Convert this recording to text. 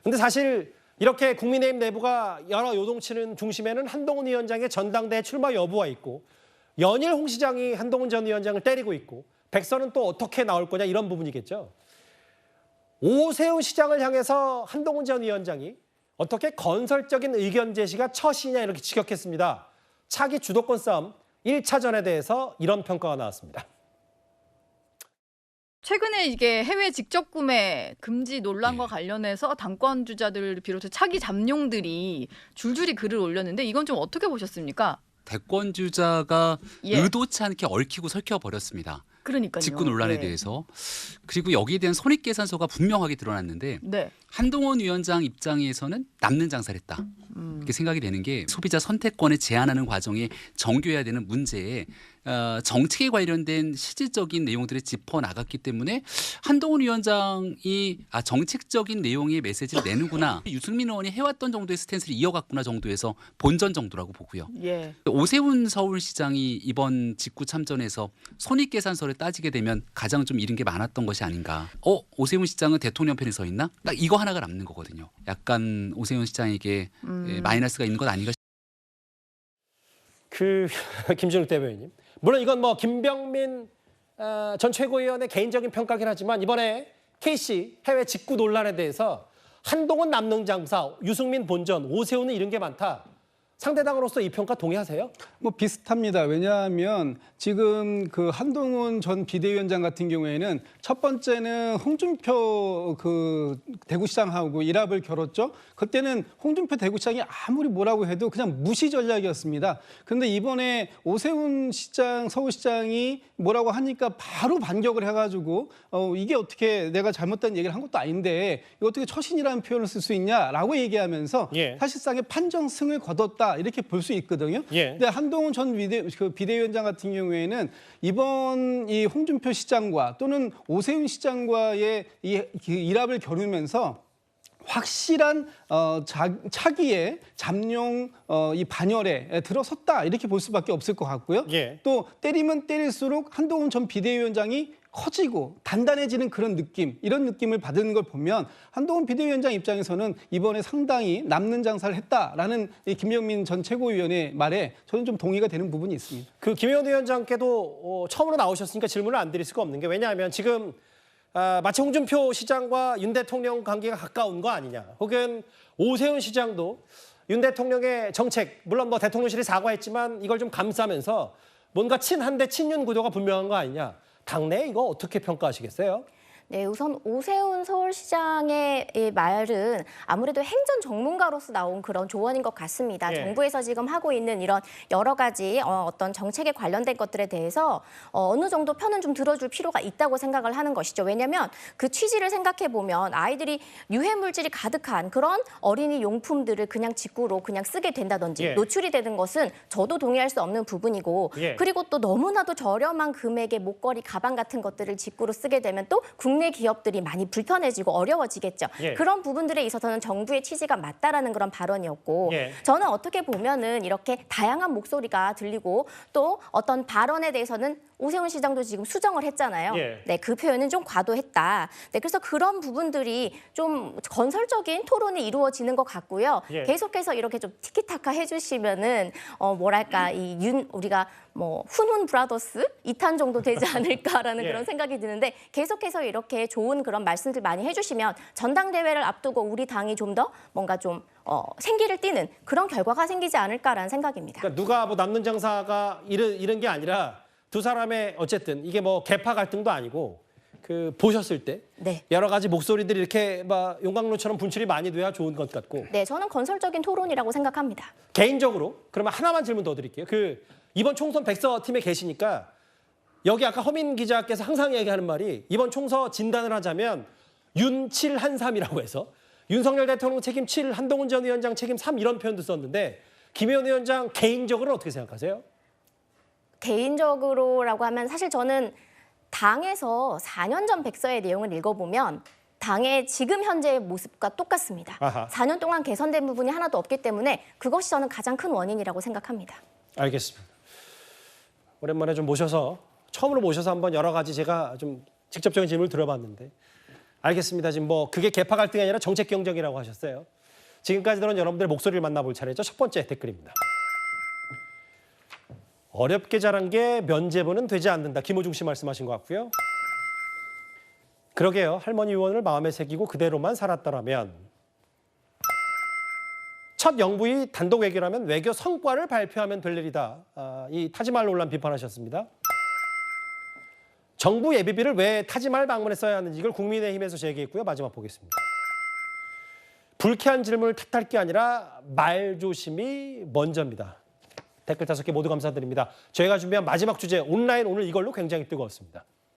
근데 사실 이렇게 국민의힘 내부가 여러 요동치는 중심에는 한동훈 위원장의 전당대회 출마 여부가 있고 연일 홍 시장이 한동훈 전 위원장을 때리고 있고 백선은 또 어떻게 나올 거냐 이런 부분이겠죠. 오세훈 시장을 향해서 한동훈 전 위원장이 어떻게 건설적인 의견 제시가 처시냐 이렇게 직격했습니다. 차기 주도권 싸움 1차전에 대해서 이런 평가가 나왔습니다. 최근에 이게 해외 직접 구매 금지 논란과 관련해서 당권 주자들을 비롯해 차기 잠룡들이 줄줄이 글을 올렸는데 이건 좀 어떻게 보셨습니까? 대권 주자가 의도치 않게 얽히고 설켜 버렸습니다. 그러니까요. 직구 논란에 대해서. 그리고 여기에 대한 손익계산서가 분명하게 드러났는데 한동훈 위원장 입장에서는 남는 장사를 했다. 이렇게 생각이 되는 게 소비자 선택권을 제한하는 과정에 정교해야 되는 문제에 정책에 관련된 실질적인 내용들을 짚어나갔기 때문에 한동훈 위원장이 정책적인 내용의 메시지를 내는구나. 유승민 의원이 해왔던 정도의 스탠스를 이어갔구나 정도에서 본전 정도라고 보고요. 오세훈 서울시장이 이번 직구 참전에서 손익계산서를 따지게 되면 가장 좀 잃은 게 많았던 것이 아닌가. 오세훈 시장은 대통령 편에 서 있나? 딱 이거 하나가 남는 거거든요. 약간 오세훈 시장에게 마이너스가 있는 것 아닌가. 김준욱 대변인님. 물론 이건 뭐 김병민 전 최고위원의 개인적인 평가긴 하지만 이번에 KC 해외 직구 논란에 대해서 한동훈 남는 장사, 유승민 본전, 오세훈은 이런 게 많다. 상대당으로서 이 평가 동의하세요? 뭐 비슷합니다. 왜냐하면 지금 그 한동훈 전 비대위원장 같은 경우에는 첫 번째는 홍준표 그 대구시장하고 일합을 겨뤘죠. 그때는 홍준표 대구시장이 아무리 뭐라고 해도 그냥 무시 전략이었습니다. 그런데 이번에 오세훈 시장, 서울시장이 뭐라고 하니까 바로 반격을 해가지고 이게 어떻게 내가 잘못된 얘기를 한 것도 아닌데 이거 어떻게 처신이라는 표현을 쓸 수 있냐라고 얘기하면서 사실상의 판정승을 거뒀다. 이렇게 볼 수 있거든요. 근데 한동훈 전 비대위원장 같은 경우에는 이번 이 홍준표 시장과 또는 오세훈 시장과의 이 일합을 겨루면서 확실한 차기의 잠룡 이 반열에 들어섰다 이렇게 볼 수밖에 없을 것 같고요. 또 때리면 때릴수록 한동훈 전 비대위원장이 커지고 단단해지는 그런 느낌, 이런 느낌을 받은 걸 보면 한동훈 비대위원장 입장에서는 이번에 상당히 남는 장사를 했다라는 이 김병민 전 최고위원의 말에 저는 좀 동의가 되는 부분이 있습니다. 김의원 위원장께도 처음으로 나오셨으니까 질문을 안 드릴 수가 없는 게 왜냐하면 지금 마치 홍준표 시장과 윤 대통령 관계가 가까운 거 아니냐. 혹은 오세훈 시장도 윤 대통령의 정책, 물론 뭐 대통령실이 사과했지만 이걸 좀 감싸면서 뭔가 친한대 친윤 구도가 분명한 거 아니냐. 당내 이거 어떻게 평가하시겠어요? 네, 우선 오세훈 서울시장의 말은 아무래도 행정 전문가로서 나온 그런 조언인 것 같습니다. 정부에서 지금 하고 있는 이런 여러 가지 어떤 정책에 관련된 것들에 대해서 어느 정도 편은 좀 들어줄 필요가 있다고 생각을 하는 것이죠. 왜냐하면 그 취지를 생각해 보면 아이들이 유해 물질이 가득한 그런 어린이 용품들을 그냥 직구로 그냥 쓰게 된다든지 노출이 되는 것은 저도 동의할 수 없는 부분이고 그리고 또 너무나도 저렴한 금액의 목걸이, 가방 같은 것들을 직구로 쓰게 되면 또 국내 기업들이 많이 불편해지고 어려워지겠죠. 그런 부분들에 있어서는 정부의 취지가 맞다라는 그런 발언이었고 저는 어떻게 보면은 이렇게 다양한 목소리가 들리고 또 어떤 발언에 대해서는 오세훈 시장도 지금 수정을 했잖아요. 네, 그 표현은 좀 과도했다. 네, 그래서 그런 부분들이 좀 건설적인 토론이 이루어지는 것 같고요. 계속해서 이렇게 좀 티키타카 해주시면은 뭐랄까 우리가 뭐 훈훈 브라더스 2탄 정도 되지 않을까라는 그런 생각이 드는데 계속해서 이렇게 좋은 그런 말씀들 많이 해주시면 전당대회를 앞두고 우리 당이 좀 더 뭔가 좀 생기를 띠는 그런 결과가 생기지 않을까라는 생각입니다. 그러니까 누가 뭐 남는 장사가 이런 게 아니라 두 사람의 어쨌든 이게 뭐 계파 갈등도 아니고 보셨을 때 여러 가지 목소리들이 이렇게 막 용광로처럼 분출이 많이 돼야 좋은 것 같고. 네, 저는 건설적인 토론이라고 생각합니다. 개인적으로 그러면 하나만 질문 더 드릴게요. 이번 총선 백서팀에 계시니까 여기 아까 허민 기자께서 항상 얘기하는 말이 이번 총선 진단을 하자면 윤7한3이라고 해서 윤석열 대통령 책임 7, 한동훈 전 위원장 책임 3 이런 표현도 썼는데 김의원 위원장 개인적으로는 어떻게 생각하세요? 개인적으로라고 하면 사실 저는 당에서 4년 전 백서의 내용을 읽어보면 당의 지금 현재의 모습과 똑같습니다. 4년 동안 개선된 부분이 하나도 없기 때문에 그것이 저는 가장 큰 원인이라고 생각합니다. 알겠습니다. 오랜만에 좀 처음으로 모셔서 한번 여러 가지 제가 좀 직접적인 질문을 들어봤는데 알겠습니다. 지금 뭐 그게 계파 갈등이 아니라 정책 경쟁이라고 하셨어요. 지금까지 들은 여러분들의 목소리를 만나볼 차례죠. 첫 번째 댓글입니다. 어렵게 자란 게 면제부는 되지 않는다. 김호중 씨 말씀하신 것 같고요. 그러게요. 할머니 유언을 마음에 새기고 그대로만 살았더라면. 첫 영부의 단독 외교라면 외교 성과를 발표하면 될 일이다. 이 타지말 논란 비판하셨습니다. 정부 예비비를 왜 타지말 방문에 써야 하는지 이걸 국민의힘에서 제기했고요. 마지막 보겠습니다. 불쾌한 질문을 탓할 게 아니라 말조심이 먼저입니다. 댓글 5개 모두 감사드립니다. 저희가 준비한 마지막 주제 온라인 오늘 이걸로 굉장히 뜨거웠습니다.